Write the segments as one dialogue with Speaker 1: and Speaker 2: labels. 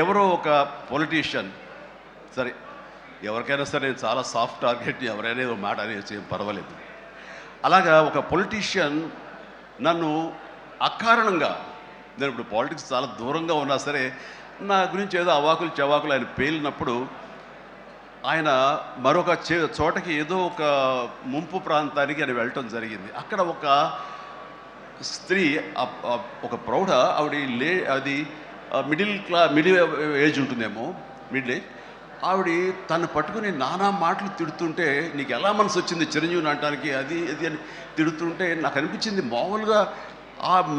Speaker 1: ఎవరో ఒక పొలిటీషియన్, సరే ఎవరికైనా సరే నేను చాలా సాఫ్ట్ టార్గెట్, ఎవరైనా ఏదో మాట అనేసి ఏం పర్వాలేదు. అలాగా ఒక పొలిటీషియన్ నన్ను అకారణంగా, నేను ఇప్పుడు పాలిటిక్స్ చాలా దూరంగా ఉన్నా సరే నా గురించి ఏదో అవాకులు చవాకులు ఆయన పేలినప్పుడు, ఆయన మరొక చోటకి ఏదో ఒక ముంపు ప్రాంతానికి ఆయన వెళ్ళటం జరిగింది. అక్కడ ఒక స్త్రీ, ఒక ప్రౌఢ ఆవిడ, అది మిడిల్ ఏజ్ ఉంటుందేమో, మిడిల్ ఏజ్ ఆవిడ తను పట్టుకుని నానా మాటలు తిడుతుంటే, నీకు ఎలా మనసు వచ్చింది చిరంజీవిని అనటానికి, అది అని తిడుతుంటే నాకు అనిపించింది, మామూలుగా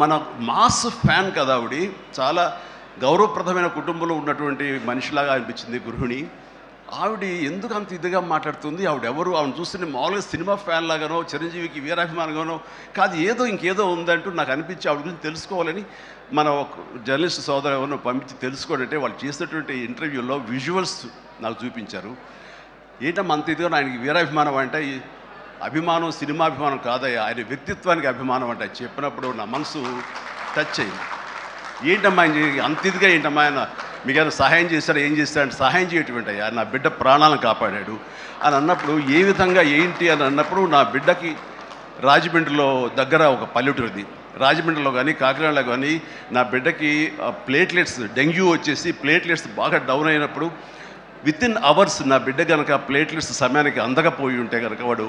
Speaker 1: మన మాస్ ఫ్యాన్ కదా ఆవిడ, చాలా గౌరవప్రదమైన కుటుంబంలో ఉన్నటువంటి మనిషిలాగా అనిపించింది గృహిణి. ఆవిడ ఎందుకు అంత ఇదిగా మాట్లాడుతుంది, ఆవిడెవరు, ఆవిడ చూస్తుంటే మామూలుగా సినిమా ఫ్యాన్ లాగానో చిరంజీవికి వీరాభిమానంగానో కాదు, ఇంకేదో ఉందంటూ నాకు అనిపించి ఆవిడ గురించి తెలుసుకోవాలని మన ఒక జర్నలిస్ట్ సోదరు ఎవరినో పంపించి తెలుసుకోవాలంటే వాళ్ళు చేసినటువంటి ఇంటర్వ్యూలో విజువల్స్ నాకు చూపించారు. ఏంటమ్మా అంత ఇదిగా ఆయనకి వీరాభిమానం అంటే, అభిమానం సినిమాభిమానం కాదయ్యా, ఆయన వ్యక్తిత్వానికి అభిమానం అంటే చెప్పినప్పుడు నా మనసు టచ్ అయింది. ఏంటమ్మా అంత ఇదిగా ఏంటమ్మా ఆయన మీకైనా సహాయం చేశాడు, ఏం చేస్తాడు, సహాయం చేయటం అయ్యా, నా బిడ్డ ప్రాణాలను కాపాడాడు అని అన్నప్పుడు, ఏ విధంగా ఏంటి అని అన్నప్పుడు, నా బిడ్డకి రాజమండ్రిలో దగ్గర ఒక పల్లెటూరుది, రాజమండ్రిలో కానీ కాకినాడలో కానీ నా బిడ్డకి ప్లేట్లెట్స్, డెంగ్యూ వచ్చేసి ప్లేట్లెట్స్ బాగా డౌన్ అయినప్పుడు వితిన్ అవర్స్ నా బిడ్డ కనుక ప్లేట్లెట్స్ సమయానికి అందకపోయి ఉంటే కనుక వాడు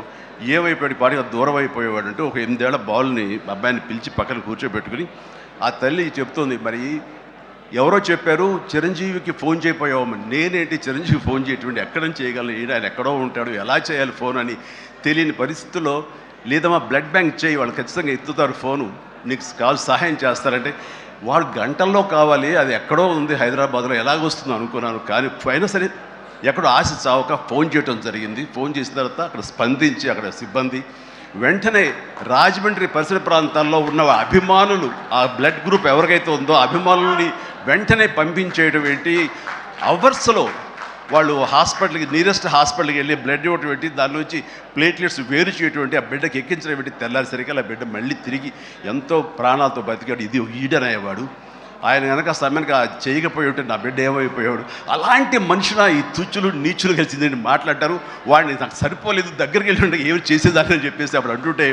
Speaker 1: ఏమైపోయాడు, పాటిగా దూరం అయిపోయేవాడు. అంటే ఒక 8 ఏళ్ల బాలుని అబ్బాయిని పిలిచి పక్కన కూర్చోబెట్టుకుని ఆ తల్లి చెప్తోంది, మరి ఎవరో చెప్పారు చిరంజీవికి ఫోన్ చేయపోయావమ్మా. నేనేంటి చిరంజీవి ఫోన్ చేయటువంటి, ఎక్కడ నుంచి చేయగలను, ఆయన ఎక్కడో ఉంటాడు, ఎలా చేయాలి ఫోన్ అని తెలియని పరిస్థితుల్లో, లేదమ్మా బ్లడ్ బ్యాంక్ చేయి, వాళ్ళు ఖచ్చితంగా ఎత్తుతారు ఫోను, నీకు కాల్ సహాయం చేస్తారంటే, వాళ్ళు గంటల్లో కావాలి, అది ఎక్కడో ఉంది హైదరాబాద్లో, ఎలాగొస్తుందో అనుకున్నాను. కానీ అయినా సరే ఎక్కడో ఆశ చావక ఫోన్ చేయడం జరిగింది. ఫోన్ చేసిన తర్వాత అక్కడ స్పందించి అక్కడ సిబ్బంది వెంటనే రాజమండ్రి పరిసర ప్రాంతాల్లో ఉన్న అభిమానులు, ఆ బ్లడ్ గ్రూప్ ఎవరికైతే ఉందో అభిమానుల్ని వెంటనే పంపించేయడం ఏంటి, అవర్స్లో వాళ్ళు హాస్పిటల్కి, నియరెస్ట్ హాస్పిటల్కి వెళ్ళి బ్లడ్ ఇవ్వటం ఏంటి, దాని నుంచి ప్లేట్లెట్స్ వేరు చేయటువంటి, ఆ బిడ్డకి ఎక్కించడం ఏంటి, తెల్లారిసరికి ఆ బిడ్డ మళ్ళీ తిరిగి ఎంతో ప్రాణాలతో బతికాడు. ఇది ఈడనయ్యేవాడు. ఆయన కనుక సమయానికి చేయకపోయి ఉంటే నా బిడ్డ ఏమైపోయాడు. అలాంటి మనిషిన ఈ తుచ్చులు నీచులు కలిసిందని మాట్లాడతారు. వాడిని నాకు సరిపోలేదు, దగ్గరికి వెళ్ళి ఉంటే ఏమి చేసేదాన్ని అని చెప్పేసి అప్పుడు అంటుంటే